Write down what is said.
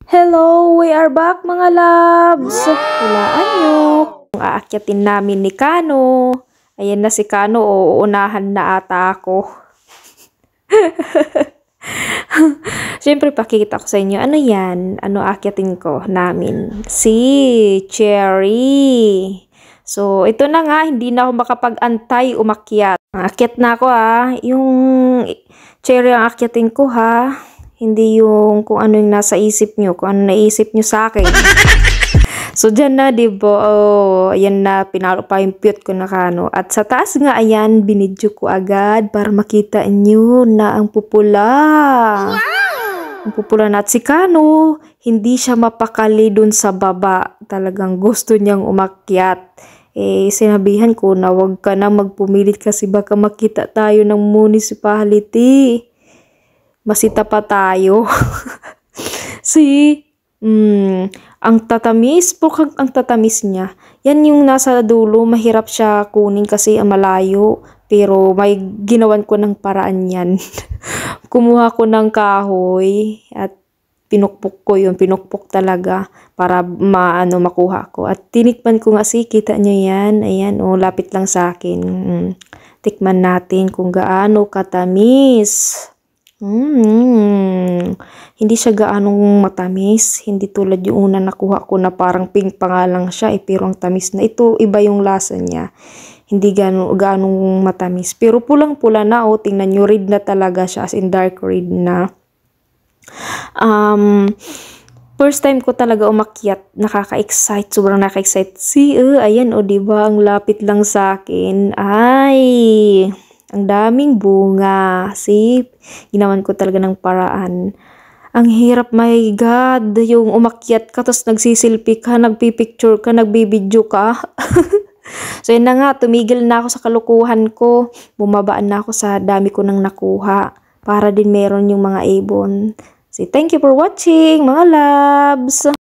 Hello, we are back mga loves. Hulaan nyo. Aakyatin namin ni Kano. Ayan na si Kano, uunahan na ata ako. Siyempre, pakikita ko sa inyo. Ano yan? Ano aakyatin ko namin? Si Cherry. So, ito na nga. Hindi na ako makapag-antay umakyat. Akyat na ako Yung Cherry ang akyatin ko Hindi yung kung ano yung nasa isip nyo, kung ano naisip nyo sa akin. So, dyan na, diba? Oh, ayan na, pinalo pa yung cute ko na Kano. At sa taas nga, ayan, binidyo ko agad para makita nyo na ang pupula. Wow! Ang pupula na. At si Kano, hindi siya mapakali dun sa baba. Talagang gusto niyang umakyat. Sinabihan ko na wag ka na magpumilit kasi baka makita tayo ng municipality. Masita pa tayo. Ang tatamis, ang tatamis niya. Yan yung nasa dulo, mahirap siya kunin kasi malayo. Pero may ginawan ko ng paraan yan. Kumuha ko ng kahoy at pinukpok ko yun. Pinukpok talaga para makuha ko. At tinikman ko nga kita nyo yan. Ayan, lapit lang sa akin. Tikman natin kung gaano katamis. Hindi siya gaanong matamis. Hindi tulad yung una nakuha ko na parang pink pa nga lang siya. Pero ang tamis na ito, iba yung lasa niya. Hindi gaanong matamis. Pero pulang-pula na tingnan nyo, red na talaga siya. As in dark red na. First time ko talaga umakyat. Nakaka-excite. Sobrang nakaka-excite. Ayan diba? Ang lapit lang sa akin. Ang daming bunga. Ginawan ko talaga ng paraan. Ang hirap, my God. Yung umakyat ka, tapos nagsisilpi ka, nagpipicture ka, nagbibidyo ka. So, yun na nga, tumigil na ako sa kalukuhan ko. Bumabaan na ako sa dami ko nang nakuha. Para din meron yung mga ibon. Thank you for watching, mga loves!